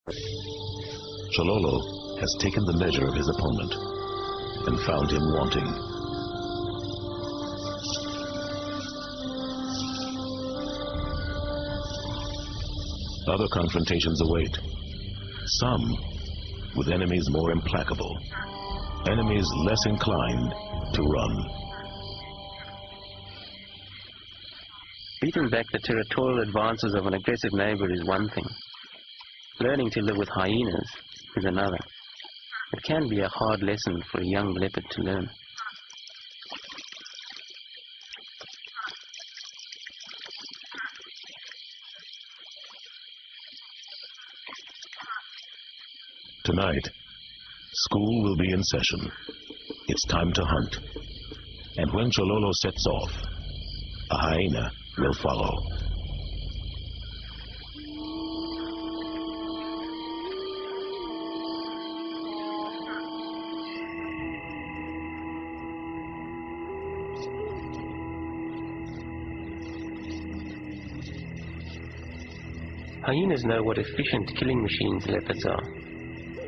Chololo has taken the measure of his opponent and found him wanting. Other confrontations await, some with enemies more implacable, enemies less inclined to run. Beating back the territorial advances of an aggressive neighbor is one thing. Learning to live with hyenas is another. It can be a hard lesson for a young leopard to learn. Tonight, school will be in session. It's time to hunt. And when Chololo sets off, a hyena will follow. Hyenas know what efficient killing machines leopards are.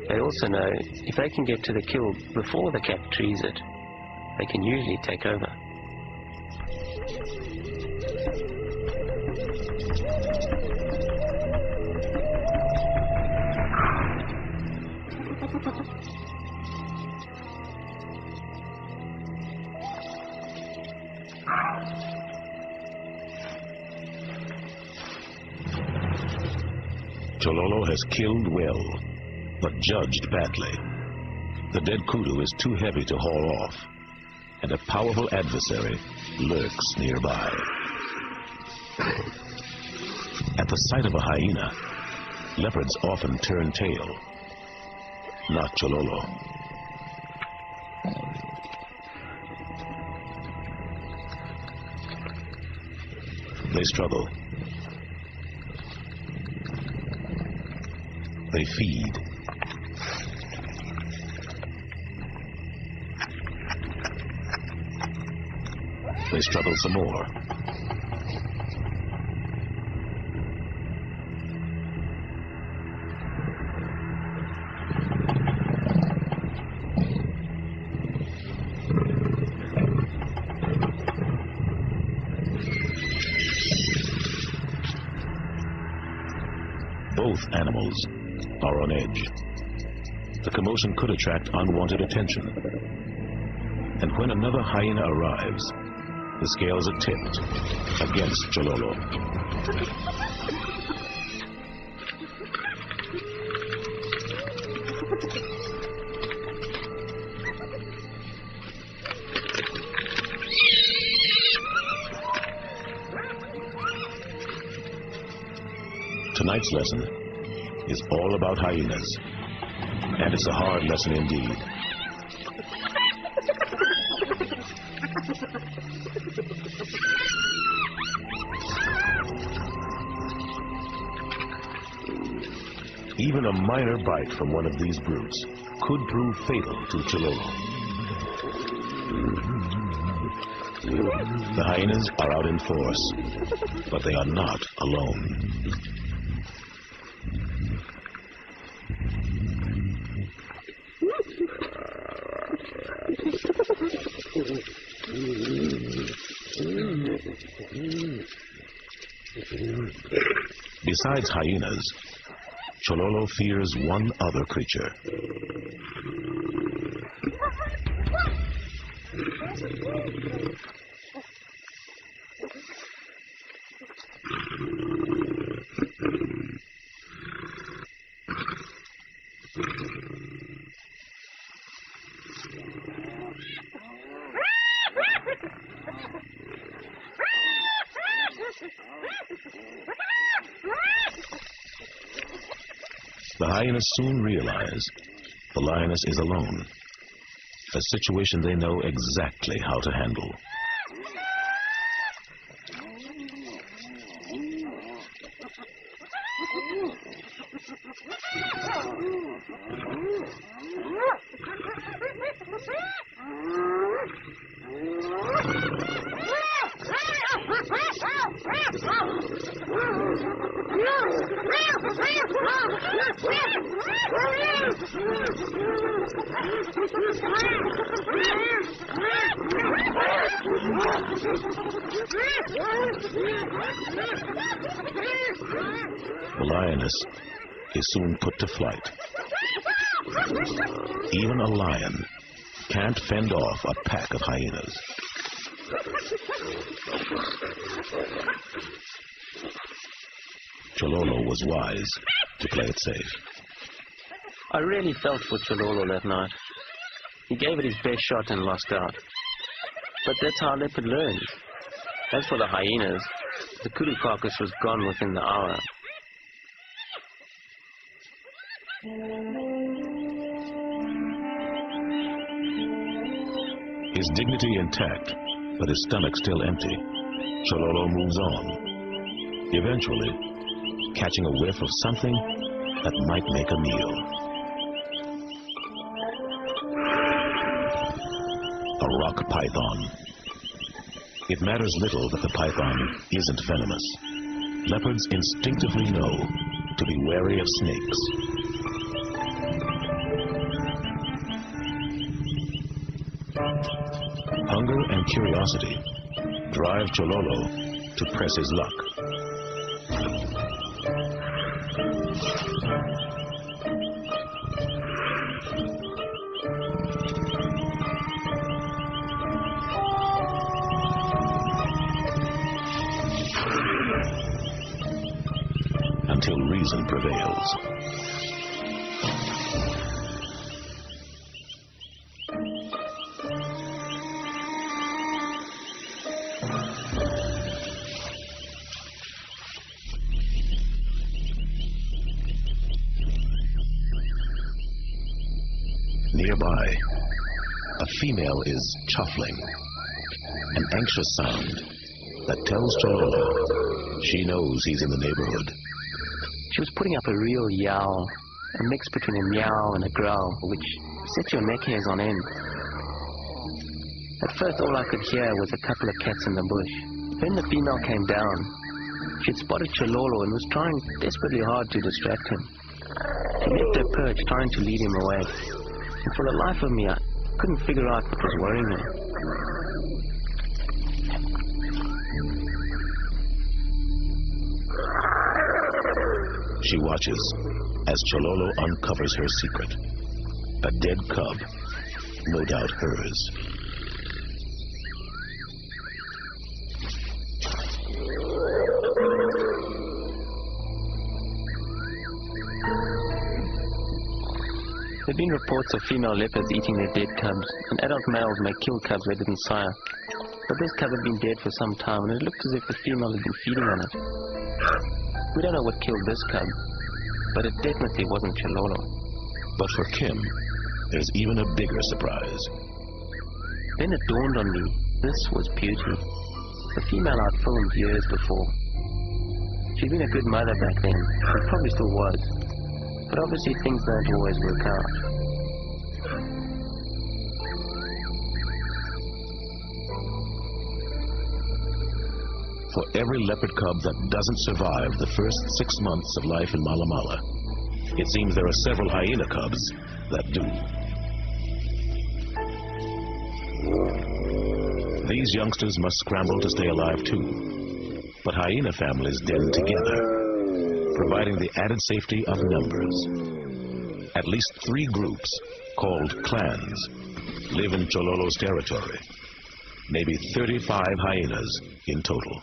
They also know if they can get to the kill before the cat trees it, they can usually take over. Chololo has killed well, but judged badly. The dead kudu is too heavy to haul off, and a powerful adversary lurks nearby. At the sight of a hyena, leopards often turn tail. Not Chololo. They struggle. They feed. They struggle some more. Both animals are on edge. The commotion could attract unwanted attention. And when another hyena arrives, the scales are tipped against Chololo. Tonight's lesson is all about hyenas, and it's a hard lesson indeed. Even a minor bite from one of these brutes could prove fatal to Chololo. The hyenas are out in force, but they are not alone. Besides hyenas, Chololo fears one other creature. The hyenas soon realize the lioness is alone, a situation they know exactly how to handle. The lioness is soon put to flight. Even a lion can't fend off a pack of hyenas. Chololo was wise to play it safe. I really felt for Chololo that night. He gave it his best shot and lost out. But that's how Leopard learns. As for the hyenas, the kudu carcass was gone within the hour. His dignity intact, but his stomach still empty, Chololo moves on, eventually catching a whiff of something that might make a meal. A rock python. It matters little that the python isn't venomous. Leopards instinctively know to be wary of snakes. Hunger and curiosity drive Chololo to press his luck. Until reason prevails. Nearby, a female is chuffling, an anxious sound that tells Chololo she knows he's in the neighborhood. She was putting up a real yowl, a mix between a meow and a growl, which sets your neck hairs on end. At first all I could hear was a couple of cats in the bush. Then the female came down. She had spotted Chololo and was trying desperately hard to distract him. She left her perch, trying to lead him away. And for the life of me, I couldn't figure out what was worrying her. She watches as Chololo uncovers her secret. A dead cub, no doubt hers. There have been reports of female leopards eating their dead cubs, and adult males may kill cubs they didn't sire. But this cub had been dead for some time, and it looked as if the female had been feeding on it. We don't know what killed this cub, but it definitely wasn't Chololo. But for Kim, there's even a bigger surprise. Then it dawned on me, this was Beauty. The female I'd filmed years before. She'd been a good mother back then, and probably still was. But obviously things don't always work out. For every leopard cub that doesn't survive the first 6 months of life in Mala Mala, it seems there are several hyena cubs that do. These youngsters must scramble to stay alive too, but hyena families den together, providing the added safety of numbers. At least 3 groups, called clans, live in Chololo's territory. Maybe 35 hyenas in total.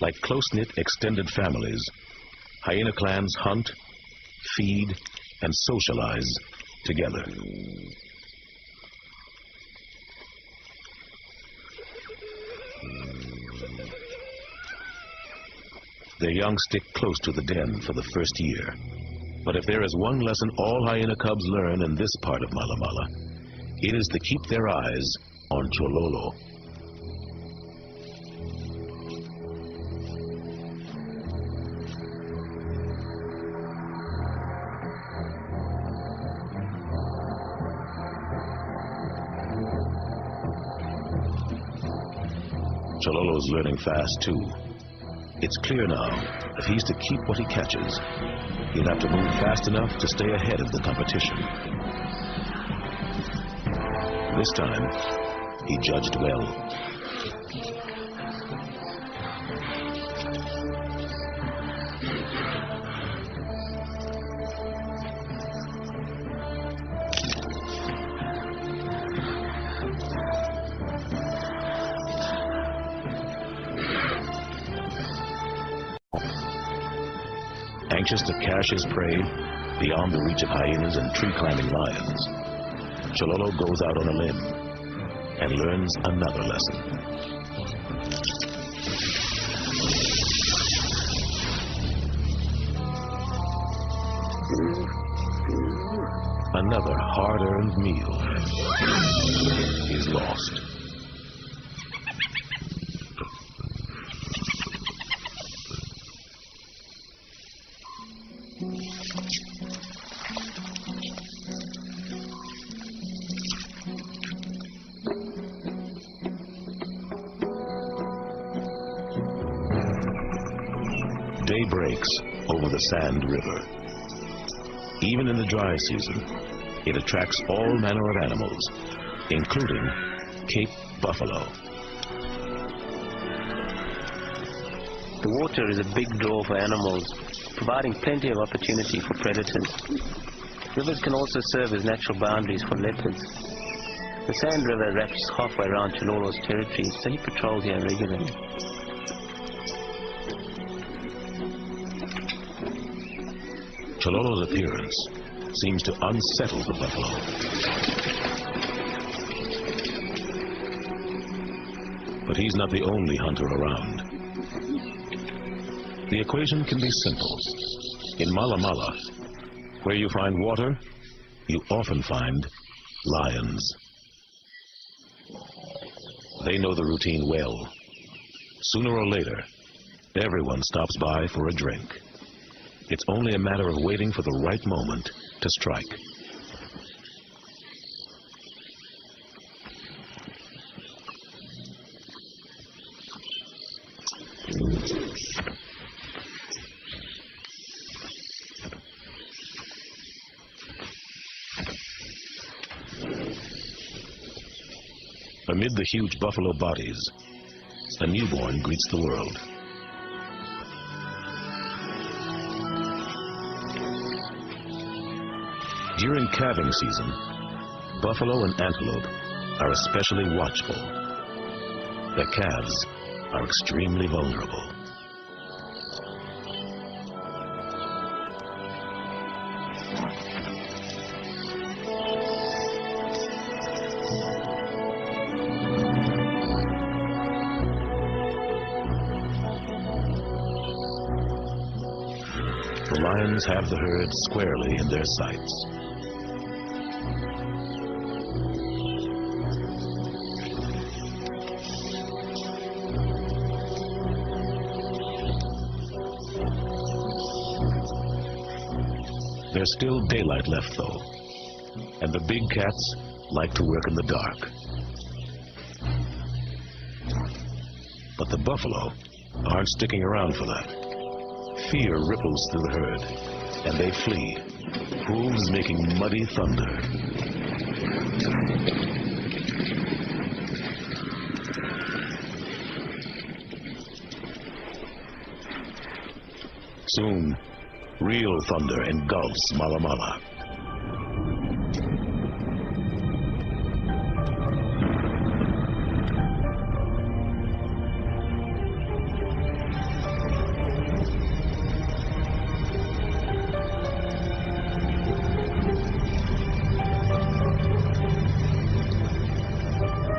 Like close-knit extended families, hyena clans hunt, feed, and socialize together. Their young stick close to the den for the first year. But if there is one lesson all hyena cubs learn in this part of Mala Mala, it is to keep their eyes on Chololo. Chololo's learning fast, too. It's clear now, if he's to keep what he catches, he'll have to move fast enough to stay ahead of the competition. This time, he judged well. Anxious to cache his prey beyond the reach of hyenas and tree-climbing lions, Chololo goes out on a limb and learns another lesson. Another hard-earned meal is lost. Day breaks over the Sand River. Even in the dry season, it attracts all manner of animals, including Cape buffalo. The water is a big draw for animals, providing plenty of opportunity for predators. Rivers can also serve as natural boundaries for leopards. The Sand River wraps halfway around Chololo's territory, so he patrols here regularly. Chololo's appearance seems to unsettle the buffalo. But he's not the only hunter around. The equation can be simple. In Mala Mala, where you find water, you often find lions. They know the routine well. Sooner or later, everyone stops by for a drink. It's only a matter of waiting for the right moment to strike. Amid the huge buffalo bodies, a newborn greets the world. During calving season, buffalo and antelope are especially watchful. Their calves are extremely vulnerable. The lions have the herd squarely in their sights. There's still daylight left, though, and the big cats like to work in the dark. But the buffalo aren't sticking around for that. Fear ripples through the herd, and they flee, hooves making muddy thunder. Soon, real thunder engulfs Mala Mala.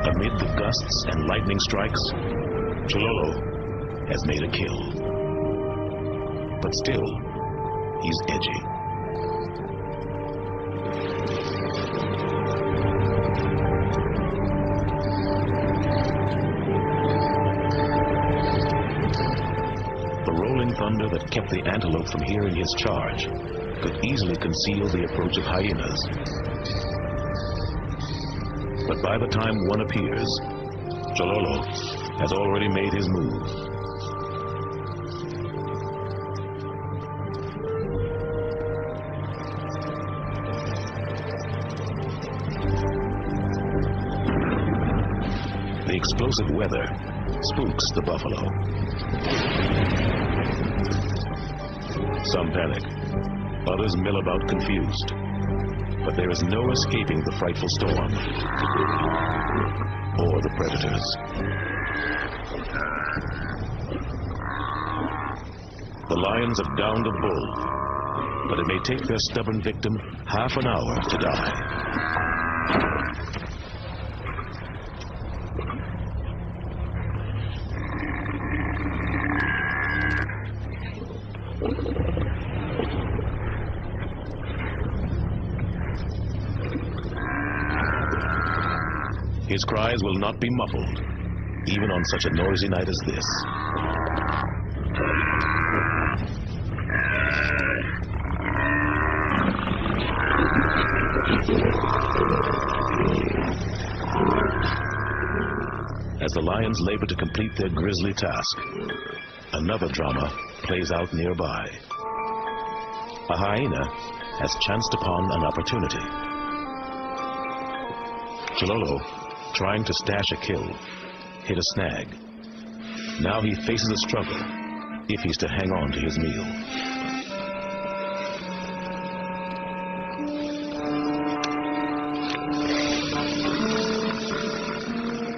Amid the gusts and lightning strikes, Chololo has made a kill. But still, he's edgy. The rolling thunder that kept the antelope from hearing his charge could easily conceal the approach of hyenas. But by the time one appears, Chololo has already made his move. The explosive weather spooks the buffalo. Some panic, others mill about confused. But there is no escaping the frightful storm or the predators. The lions have downed a bull, but it may take their stubborn victim half an hour to die. His cries will not be muffled, even on such a noisy night as this. As the lions labor to complete their grisly task, another drama plays out nearby. A hyena has chanced upon an opportunity. Chololo, trying to stash a kill, hit a snag. Now he faces a struggle if he's to hang on to his meal.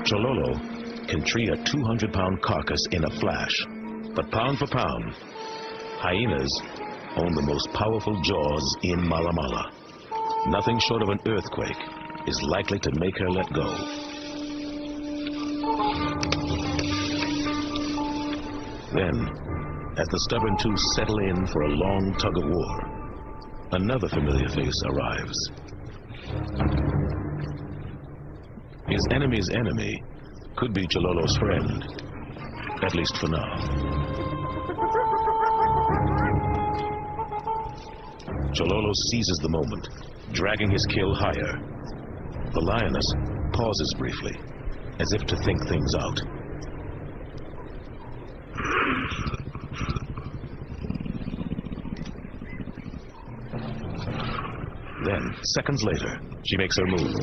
Chololo can tree a 200-pound carcass in a flash, but pound for pound, hyenas own the most powerful jaws in Mala Mala. Nothing short of an earthquake is likely to make her let go. Then, as the stubborn two settle in for a long tug of war, another familiar face arrives. His enemy's enemy could be Chololo's friend, at least for now. Chololo seizes the moment, dragging his kill higher. The lioness pauses briefly, as if to think things out. Then, seconds later, she makes her move.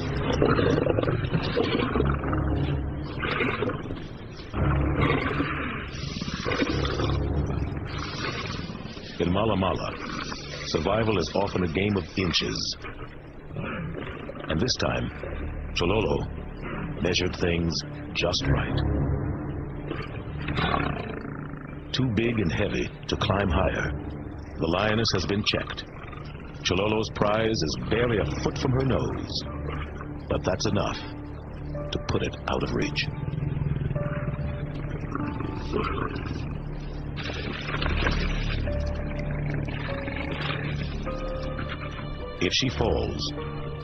In Mala Mala, survival is often a game of inches. And this time, Chololo measured things just right. Too big and heavy to climb higher, the lioness has been checked. Chololo's prize is barely a foot from her nose, but that's enough to put it out of reach. If she falls,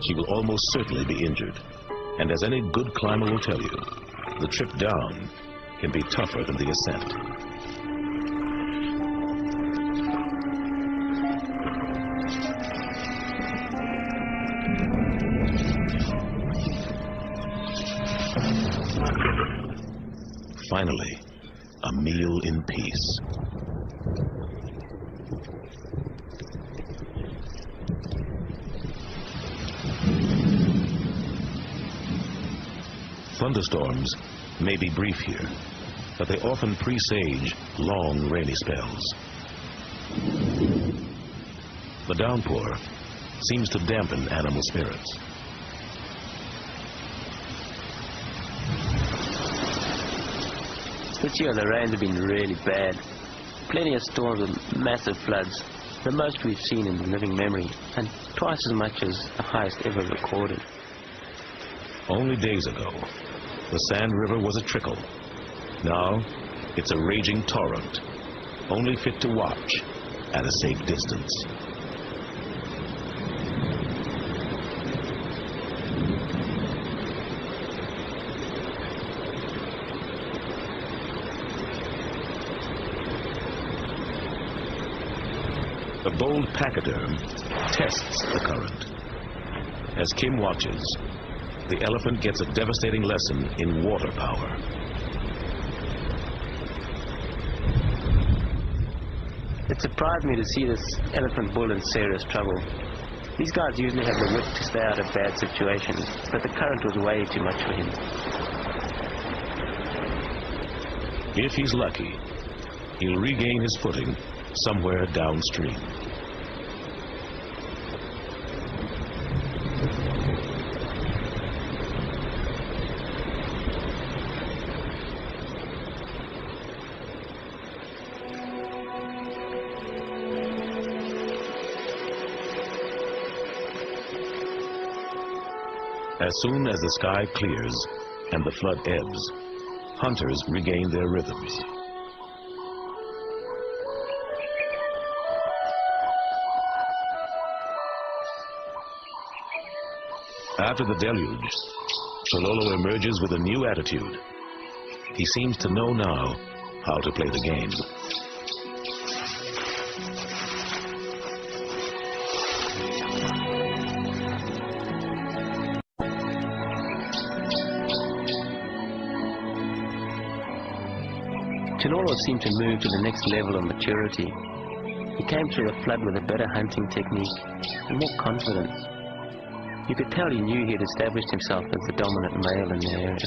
she will almost certainly be injured. And as any good climber will tell you, the trip down can be tougher than the ascent. Finally, a meal in peace. Thunderstorms may be brief here, but they often presage long rainy spells. The downpour seems to dampen animal spirits. This year the rains have been really bad. Plenty of storms with massive floods, the most we've seen in living memory, and twice as much as the highest ever recorded. Only days ago, the Sand River was a trickle. Now, it's a raging torrent, only fit to watch at a safe distance. The bold pachyderm tests the current. As Kim watches, the elephant gets a devastating lesson in water power. It surprised me to see this elephant bull in serious trouble. These guys usually have the wit to stay out of bad situations, but the current was way too much for him. If he's lucky, he'll regain his footing somewhere downstream. As soon as the sky clears and the flood ebbs, hunters regain their rhythms. After the deluge, Chololo emerges with a new attitude. He seems to know now how to play the game. Chololo seemed to move to the next level of maturity. He came through the flood with a better hunting technique and more confidence. You could tell he knew he had established himself as the dominant male in the area.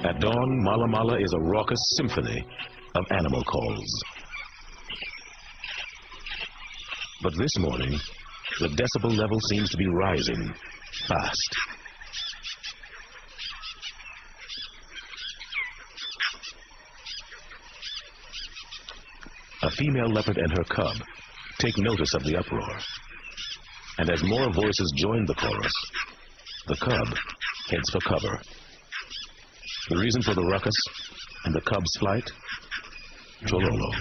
At dawn, Mala Mala is a raucous symphony of animal calls. But this morning, the decibel level seems to be rising fast. A female leopard and her cub take notice of the uproar. And as more voices join the chorus, the cub heads for cover. The reason for the ruckus and the cub's flight? Chololo.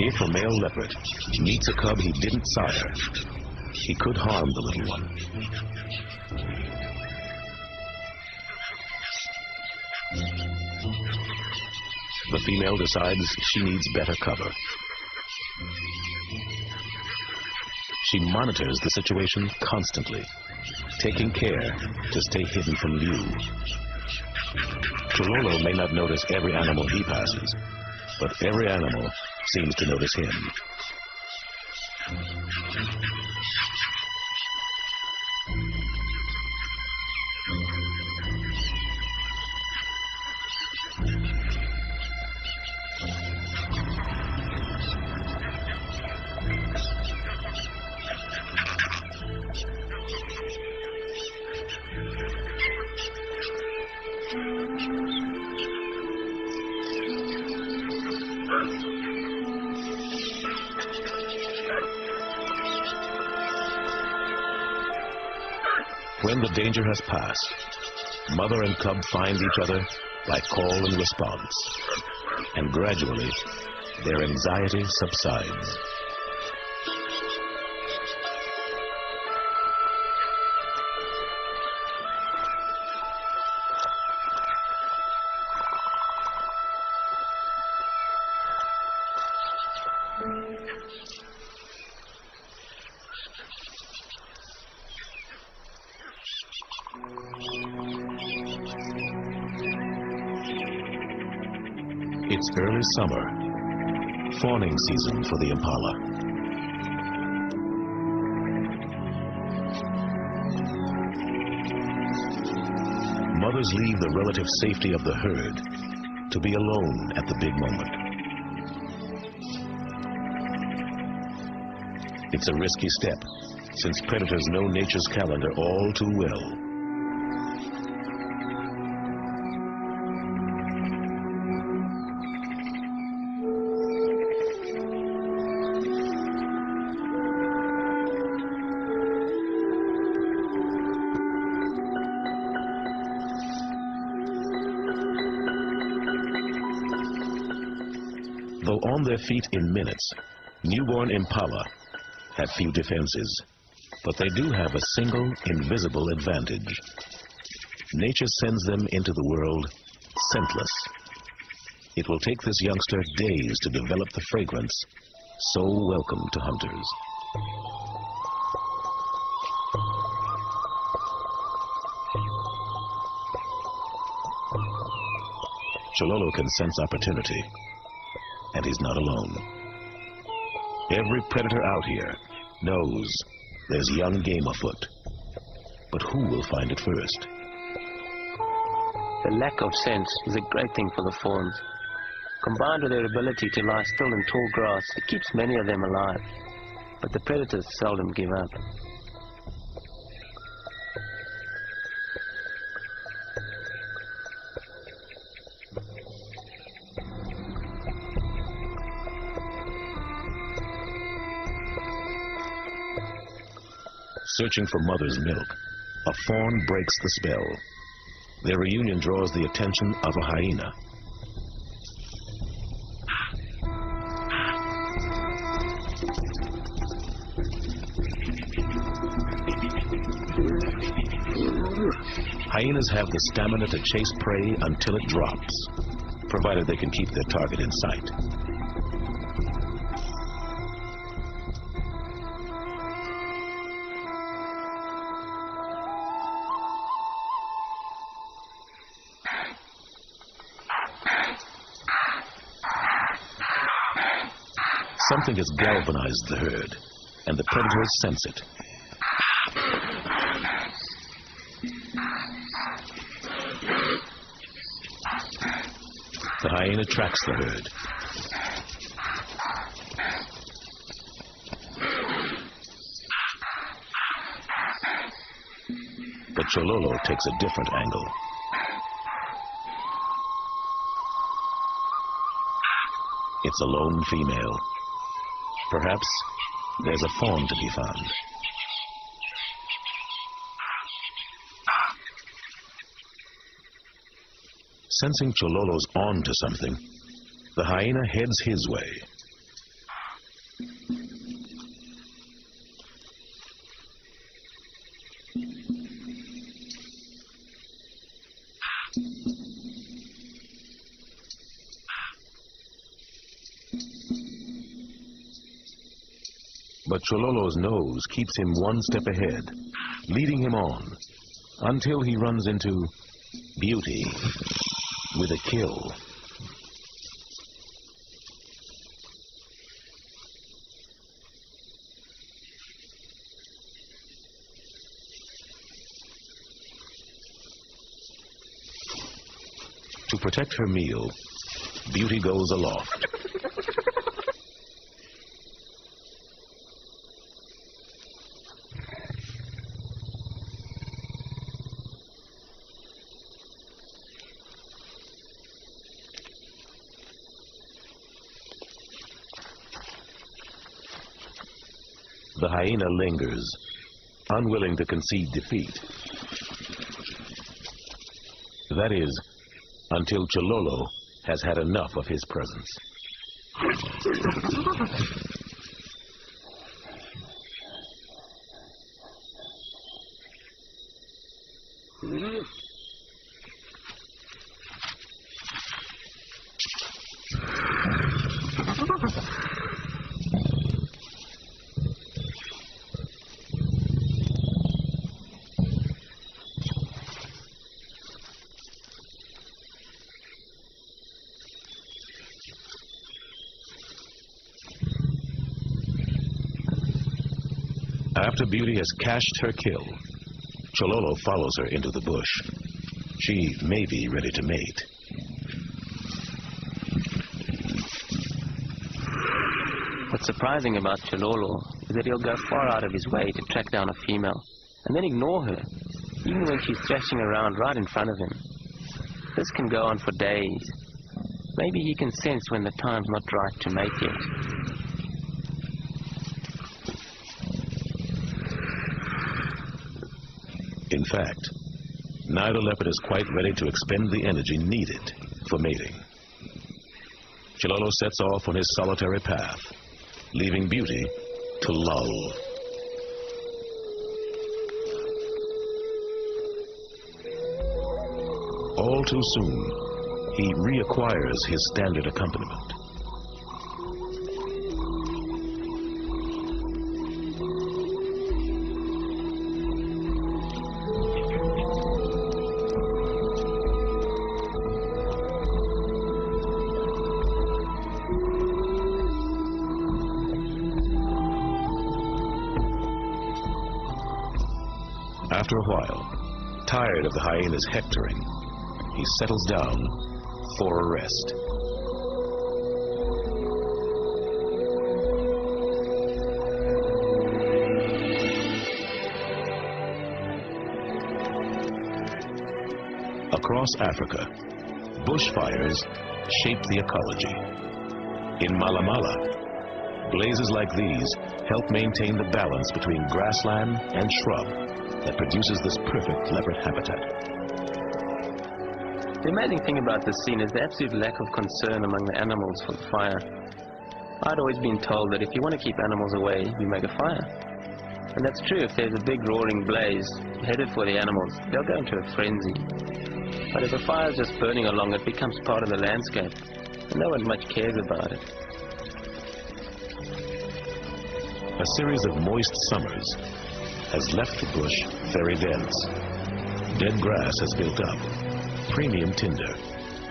If a male leopard meets a cub he didn't sire, he could harm the little one. The female decides she needs better cover. She monitors the situation constantly, taking care to stay hidden from view. Chololo may not notice every animal he passes, but every animal seems to notice him. When the danger has passed, mother and cub find each other by call and response, and gradually their anxiety subsides. It's early summer, fawning season for the impala. Mothers leave the relative safety of the herd to be alone at the big moment. It's a risky step, since predators know nature's calendar all too well. Though on their feet in minutes, newborn impala have few defenses, but they do have a single invisible advantage. nature sends them into the world scentless. It will take this youngster days to develop the fragrance so welcome to hunters. Chololo can sense opportunity, and he's not alone. Every predator out here knows there's young game afoot. But who will find it first? The lack of sense is a great thing for the fawns. Combined with their ability to lie still in tall grass, it keeps many of them alive. But the predators seldom give up. Searching for mother's milk, a fawn breaks the spell. Their reunion draws the attention of a hyena. Hyenas have the stamina to chase prey until it drops, provided they can keep their target in sight. Something has galvanized the herd, and the predators sense it. The hyena tracks the herd. But Chololo takes a different angle. It's a lone female. Perhaps there's a fawn to be found. Sensing Chololo's on to something, the hyena heads his way. But Chololo's nose keeps him one step ahead, leading him on, until he runs into Beauty with a kill. To protect her meal, Beauty goes aloft. The hyena lingers, unwilling to concede defeat. That is, until Chololo has had enough of his presence. After Beauty has cached her kill, Chololo follows her into the bush. She may be ready to mate. What's surprising about Chololo is that he'll go far out of his way to track down a female, and then ignore her, even when she's thrashing around right in front of him. This can go on for days. Maybe he can sense when the time's not right to mate yet. In fact, neither leopard is quite ready to expend the energy needed for mating. Chololo sets off on his solitary path, leaving Beauty to lull. All too soon, he reacquires his standard accompaniment. After a while, tired of the hyena's hectoring, he settles down for a rest. Across Africa, bushfires shape the ecology. In Malamala, blazes like these help maintain the balance between grassland and shrub that produces this perfect leopard habitat. The amazing thing about this scene is the absolute lack of concern among the animals for the fire. I'd always been told that if you want to keep animals away, you make a fire. And that's true. If there's a big roaring blaze headed for the animals, they'll go into a frenzy. But if a fire's just burning along, it becomes part of the landscape, and no one much cares about it. A series of moist summers has left the bush very dense. Dead grass has built up, premium tinder,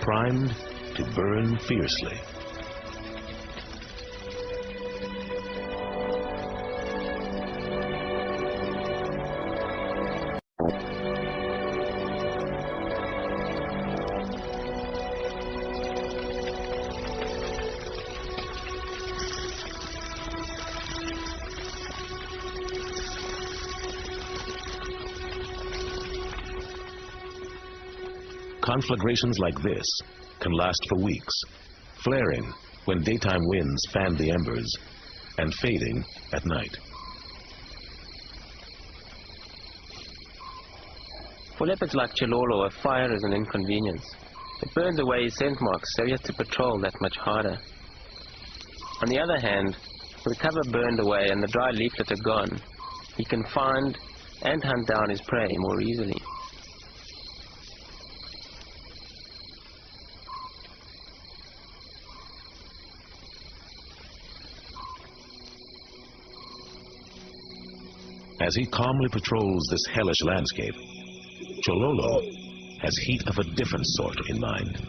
primed to burn fiercely. Conflagrations like this can last for weeks, flaring when daytime winds fan the embers and fading at night. For leopards like Chilolo, a fire is an inconvenience. It burns away his scent marks, so he has to patrol that much harder. On the other hand, with the cover burned away and the dry leaflets are gone, he can find and hunt down his prey more easily. As he calmly patrols this hellish landscape, Chololo has heat of a different sort in mind.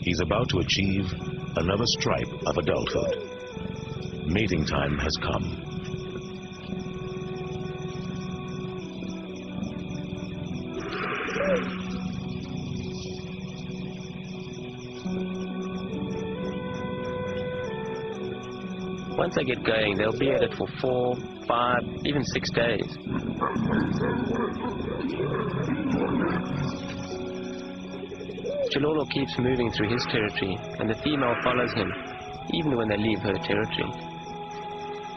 He's about to achieve another stripe of adulthood. Mating time has come. Once they get going, they'll be at it for 4, 5, even 6 days. Chilolo keeps moving through his territory, and the female follows him, even when they leave her territory.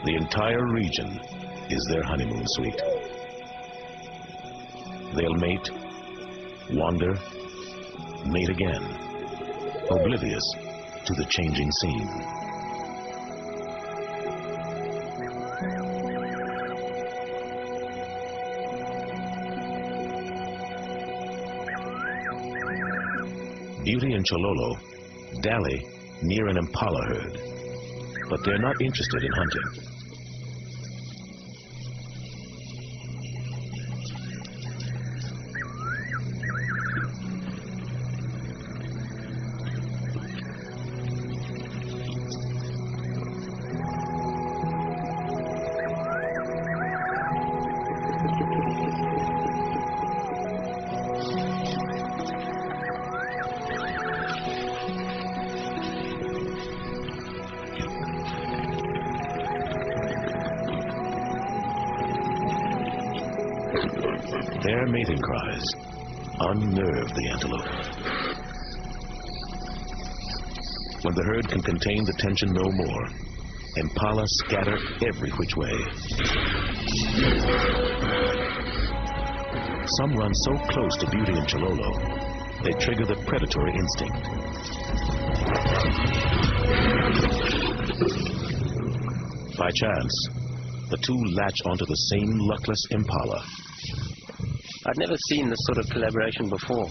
The entire region is their honeymoon suite. They'll mate, wander, mate again, oblivious to the changing scene. Beauty and Chololo dally near an impala herd, but they're not interested in hunting. Their mating cries unnerve the antelope. When the herd can contain the tension no more, impala scatter every which way. Some run so close to Beauty and Chololo, they trigger the predatory instinct. By chance, the two latch onto the same luckless impala. I'd never seen this sort of collaboration before.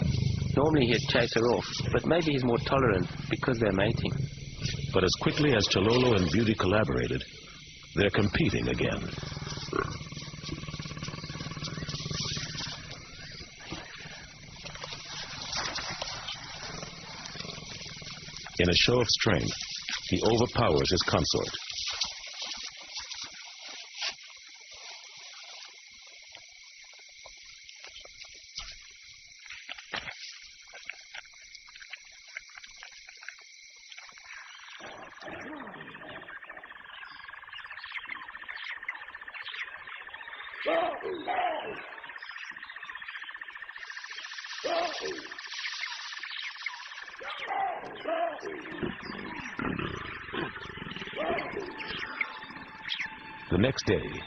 Normally he'd chase her off, but maybe he's more tolerant because they're mating. But as quickly as Chololo and Beauty collaborated, they're competing again. In a show of strength, he overpowers his consort. The next day,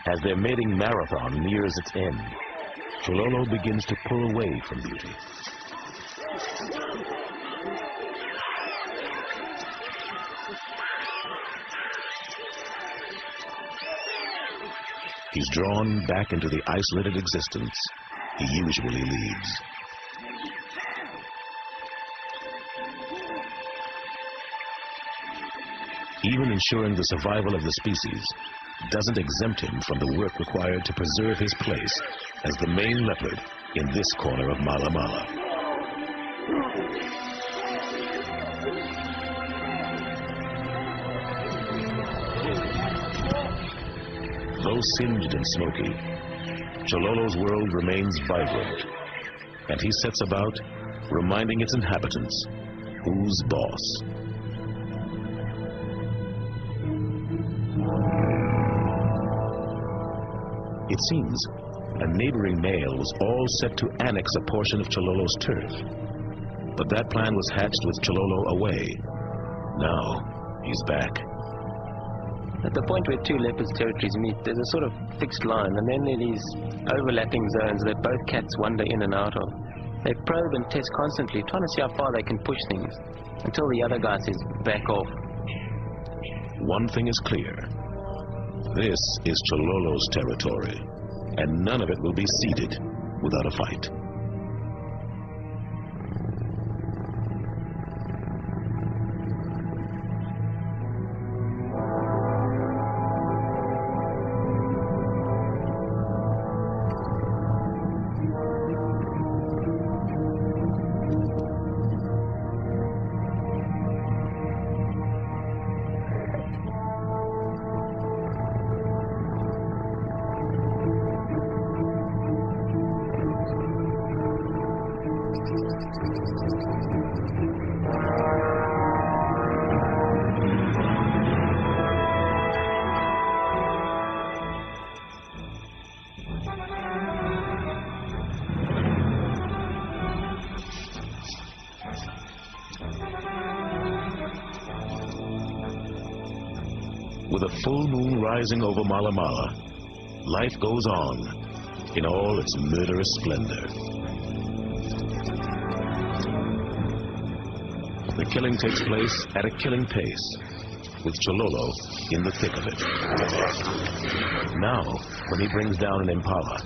as their mating marathon nears its end, Chololo begins to pull away from Beauty. He's drawn back into the isolated existence he usually leads. Even ensuring the survival of the species doesn't exempt him from the work required to preserve his place as the main leopard in this corner of Mala Mala. Though singed and smoky, Chololo's world remains vibrant, and he sets about reminding its inhabitants who's boss. It seems a neighboring male was all set to annex a portion of Chololo's turf, but that plan was hatched with Chololo away. Now he's back. At the point where two leopards' territories meet, there's a sort of fixed line, and then there are these overlapping zones that both cats wander in and out of. They probe and test constantly, trying to see how far they can push things, until the other guy says, back off. One thing is clear. This is Chololo's territory, and none of it will be ceded without a fight. With a full moon rising over Mala Mala, life goes on in all its murderous splendor. The killing takes place at a killing pace, with Chololo in the thick of it. Now, when he brings down an impala,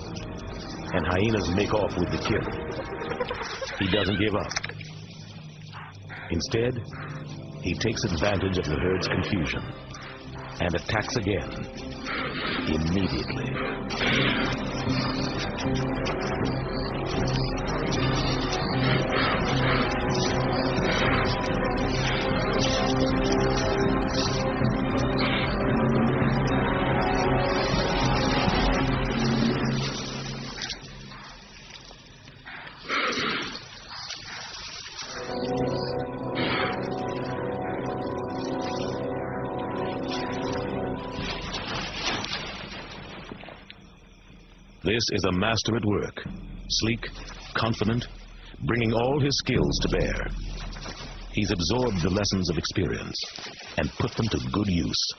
and hyenas make off with the kill, he doesn't give up. Instead, he takes advantage of the herd's confusion and attacks again, immediately. This is a master at work, sleek, confident, bringing all his skills to bear. He's absorbed the lessons of experience and put them to good use.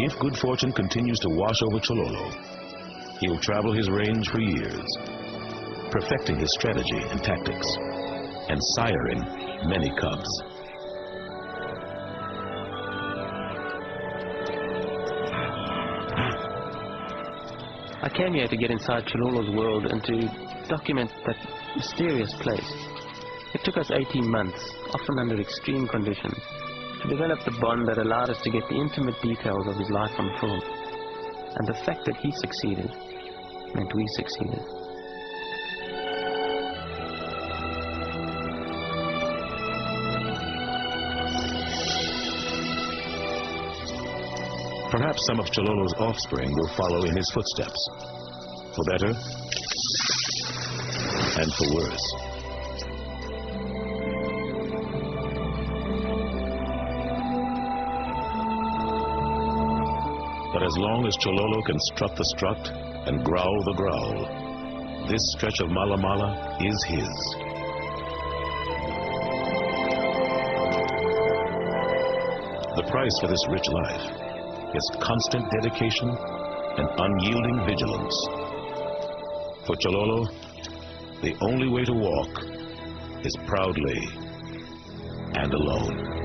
If good fortune continues to wash over Chololo, he'll travel his range for years, perfecting his strategy and tactics, and siring many cubs. I came here to get inside Chololo's world and to document that mysterious place. It took us 18 months, often under extreme conditions, to develop the bond that allowed us to get the intimate details of his life on film. And the fact that he succeeded meant we succeeded. Perhaps some of Chololo's offspring will follow in his footsteps, for better and for worse. But as long as Chololo can strut the strut and growl the growl, this stretch of Mala Mala is his. The price for this rich life is constant dedication and unyielding vigilance. For Chololo, the only way to walk is proudly and alone.